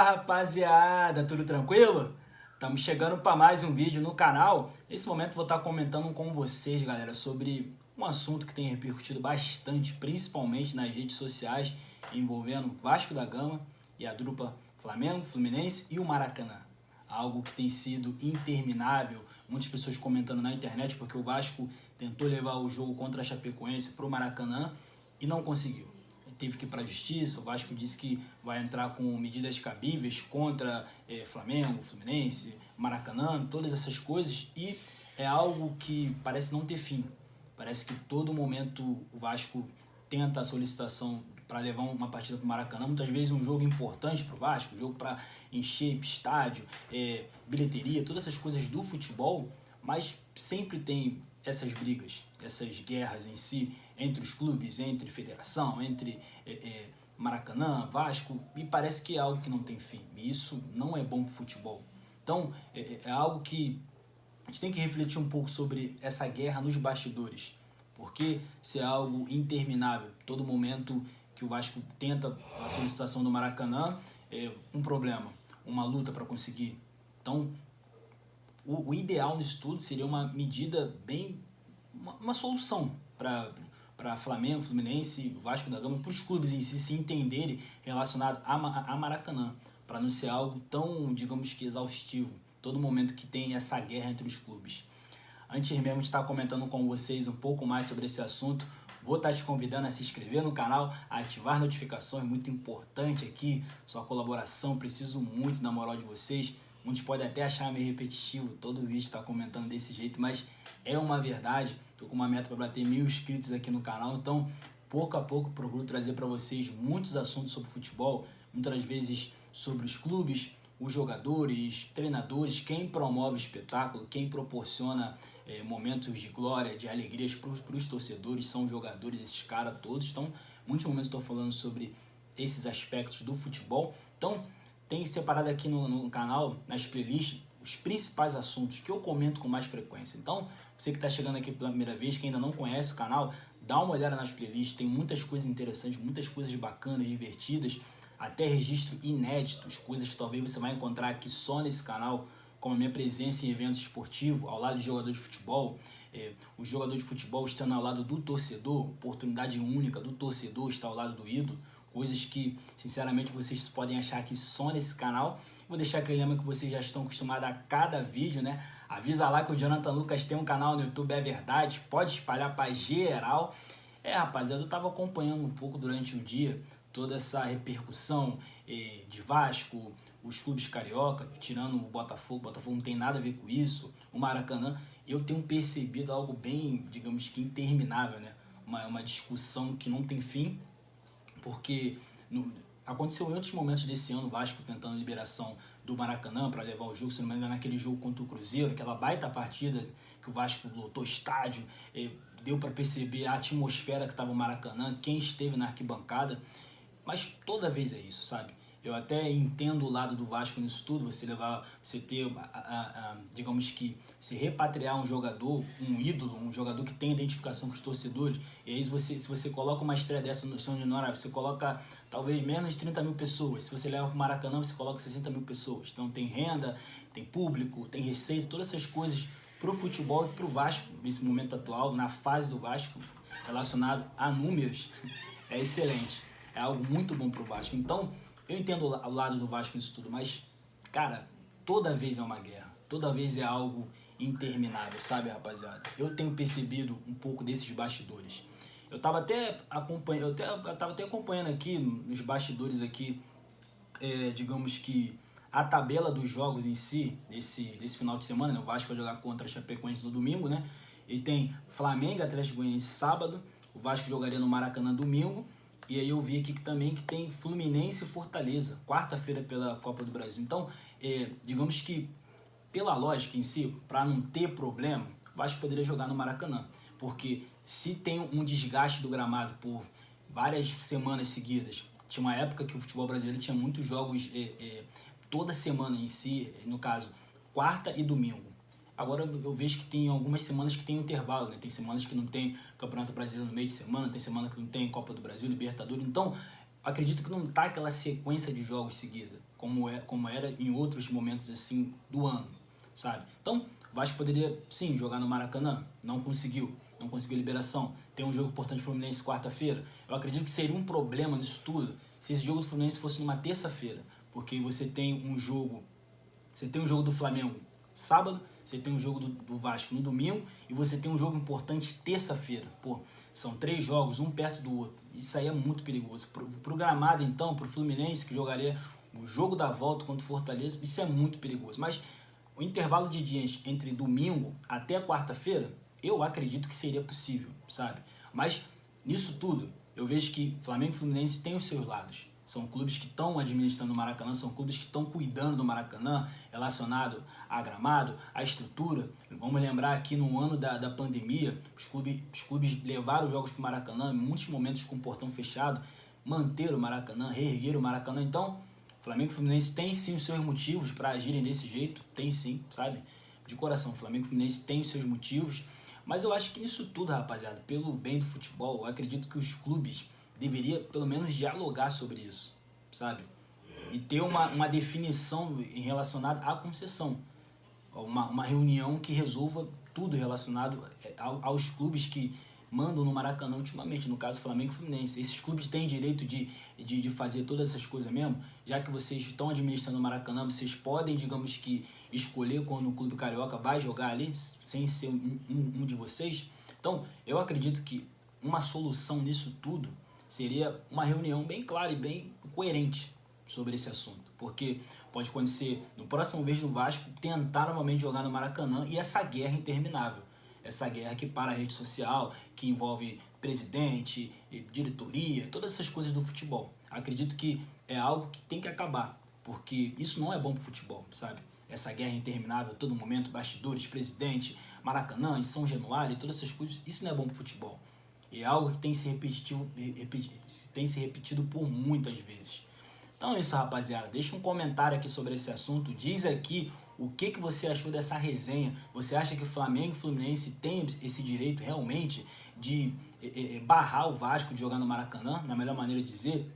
Rapaziada, tudo tranquilo? Estamos chegando para mais um vídeo no canal. Nesse momento vou estar comentando com vocês, galera, sobre um assunto que tem repercutido bastante, principalmente nas redes sociais, envolvendo Vasco da Gama e a dupla Flamengo, Fluminense e o Maracanã. Algo que tem sido interminável, muitas pessoas comentando na internet, porque o Vasco tentou levar o jogo contra a Chapecoense para o Maracanã e não conseguiu. Teve que ir para a justiça, o Vasco disse que vai entrar com medidas cabíveis contra Flamengo, Fluminense, Maracanã, todas essas coisas, e é algo que parece não ter fim. Parece que todo momento o Vasco tenta a solicitação para levar uma partida para o Maracanã, muitas vezes um jogo importante para o Vasco, um jogo para encher estádio, bilheteria, todas essas coisas do futebol, mas sempre tem essas brigas, essas guerras em si, entre os clubes, entre federação, entre Maracanã, Vasco, e parece que é algo que não tem fim. E isso não é bom para o futebol. Então, é algo que a gente tem que refletir um pouco sobre essa guerra nos bastidores. Porque se é algo interminável, todo momento que o Vasco tenta a solicitação do Maracanã, é um problema, uma luta para conseguir. Então, o ideal nisso tudo seria uma medida bem, uma solução para Flamengo, Fluminense, Vasco da Gama, para os clubes em si se entenderem relacionado a Maracanã, para não ser algo tão, digamos que, exaustivo, todo momento que tem essa guerra entre os clubes. Antes mesmo de estar comentando com vocês um pouco mais sobre esse assunto, vou estar te convidando a se inscrever no canal, a ativar notificações, muito importante aqui, sua colaboração, preciso muito da moral de vocês. Muitos podem até achar meio repetitivo todo vídeo estar comentando desse jeito, mas é uma verdade. Estou com uma meta para bater 1000 inscritos aqui no canal, então pouco a pouco procuro trazer para vocês muitos assuntos sobre futebol, muitas vezes sobre os clubes, os jogadores, treinadores, quem promove o espetáculo, quem proporciona momentos de glória, de alegrias para os torcedores, são jogadores, esses caras todos. Então, muitos momentos estou falando sobre esses aspectos do futebol. Então, tem separado aqui no canal, nas playlists, os principais assuntos que eu comento com mais frequência. Então, você que está chegando aqui pela primeira vez, que ainda não conhece o canal, dá uma olhada nas playlists, tem muitas coisas interessantes, muitas coisas bacanas, divertidas, até registros inéditos, coisas que talvez você vai encontrar aqui só nesse canal, como a minha presença em eventos esportivos, ao lado de jogador de futebol, o jogador de futebol estando ao lado do torcedor, oportunidade única do torcedor estar ao lado do ídolo, coisas que, sinceramente, vocês podem achar aqui só nesse canal. Vou deixar aquele lema que vocês já estão acostumados a cada vídeo, né? Avisa lá que o Jonathan Lucas tem um canal no YouTube, é verdade, pode espalhar para geral. Rapaziada, eu estava acompanhando um pouco durante o dia toda essa repercussão de Vasco, os clubes carioca, tirando o Botafogo não tem nada a ver com isso, o Maracanã. Eu tenho percebido algo bem, digamos que interminável, né? Uma discussão que não tem fim, porque aconteceu em outros momentos desse ano, o Vasco tentando liberação do Maracanã para levar o jogo, se não me engano, naquele jogo contra o Cruzeiro, aquela baita partida que o Vasco lotou estádio, deu para perceber a atmosfera que estava o Maracanã, quem esteve na arquibancada, mas toda vez é isso, sabe? Eu até entendo o lado do Vasco nisso tudo, você ter, digamos que, se repatriar um jogador, um ídolo, um jogador que tem identificação com os torcedores, e aí se você coloca uma estreia dessa no São Januário, você coloca talvez menos de 30 mil pessoas, se você leva para o Maracanã, você coloca 60 mil pessoas, então tem renda, tem público, tem receita, todas essas coisas para o futebol e para o Vasco, nesse momento atual, na fase do Vasco, relacionado a números, é excelente, é algo muito bom para o Vasco. Então, eu entendo o lado do Vasco nisso tudo, mas, cara, toda vez é uma guerra. Toda vez é algo interminável, sabe, rapaziada? Eu tenho percebido um pouco desses bastidores. Eu tava até acompanhando aqui, nos bastidores aqui, digamos que a tabela dos jogos em si, desse final de semana, né? O Vasco vai jogar contra a Chapecoense no domingo, né? E tem Flamengo, Atlético Goianiense sábado, o Vasco jogaria no Maracanã domingo, e aí eu vi aqui também que tem Fluminense e Fortaleza, quarta-feira pela Copa do Brasil. Então, digamos que, pela lógica em si, para não ter problema, o Vasco poderia jogar no Maracanã. Porque se tem um desgaste do gramado por várias semanas seguidas, tinha uma época que o futebol brasileiro tinha muitos jogos toda semana em si, no caso, quarta e domingo. Agora eu vejo que tem algumas semanas que tem intervalo, né? Tem semanas que não tem Campeonato Brasileiro no meio de semana, tem semana que não tem Copa do Brasil, Libertadores. Então, acredito que não tá aquela sequência de jogos seguida, como era em outros momentos assim do ano, sabe? Então, o Vasco poderia sim jogar no Maracanã, não conseguiu liberação. Tem um jogo importante pro Fluminense quarta-feira. Eu acredito que seria um problema nisso tudo se esse jogo do Fluminense fosse numa terça-feira, porque você tem um jogo do Flamengo sábado, você tem um jogo do Vasco no domingo e você tem um jogo importante terça-feira. Pô, são 3 jogos, um perto do outro. Isso aí é muito perigoso. Pro gramado, então, pro Fluminense, que jogaria o jogo da volta contra o Fortaleza, isso é muito perigoso. Mas o intervalo de dias entre domingo até quarta-feira, eu acredito que seria possível, sabe? Mas nisso tudo, eu vejo que Flamengo e Fluminense têm os seus lados. São clubes que estão administrando o Maracanã, são clubes que estão cuidando do Maracanã, relacionado a gramado, a estrutura. Vamos lembrar aqui no ano da pandemia, os clubes levaram os jogos para o Maracanã, em muitos momentos com o portão fechado, manteram o Maracanã, reergueram o Maracanã. Então, Flamengo e Fluminense têm sim os seus motivos para agirem desse jeito, tem sim, sabe? De coração, Flamengo e Fluminense têm os seus motivos, mas eu acho que nisso tudo, rapaziada, pelo bem do futebol, eu acredito que os clubes deveriam pelo menos dialogar sobre isso, sabe? E ter uma definição em relacionada à concessão, uma reunião que resolva tudo relacionado aos clubes que mandam no Maracanã ultimamente, no caso Flamengo e Fluminense. Esses clubes têm direito de fazer todas essas coisas mesmo, já que vocês estão administrando o Maracanã, vocês podem, digamos que, escolher quando o clube carioca vai jogar ali, sem ser um de vocês. Então, eu acredito que uma solução nisso tudo seria uma reunião bem clara e bem coerente sobre esse assunto, porque pode acontecer no próximo vez do Vasco tentar novamente jogar no Maracanã e essa guerra interminável. Essa guerra que para a rede social, que envolve presidente, diretoria, todas essas coisas do futebol. Acredito que é algo que tem que acabar, porque isso não é bom para o futebol, sabe? Essa guerra interminável a todo momento, bastidores, presidente, Maracanã, em São Januário, todas essas coisas, isso não é bom para o futebol. E é algo que tem se repetido por muitas vezes. Então é isso, rapaziada. Deixa um comentário aqui sobre esse assunto. Diz aqui o que você achou dessa resenha. Você acha que Flamengo e Fluminense têm esse direito realmente de barrar o Vasco de jogar no Maracanã, na melhor maneira de dizer?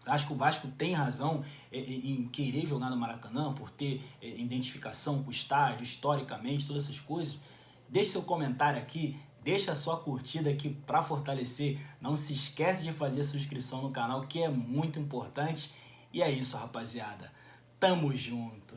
Acho que o Vasco tem razão em querer jogar no Maracanã por ter identificação com o estádio, historicamente, todas essas coisas. Deixe seu comentário aqui. Deixa a sua curtida aqui para fortalecer. Não se esquece de fazer a inscrição no canal, que é muito importante. E é isso, rapaziada. Tamo junto.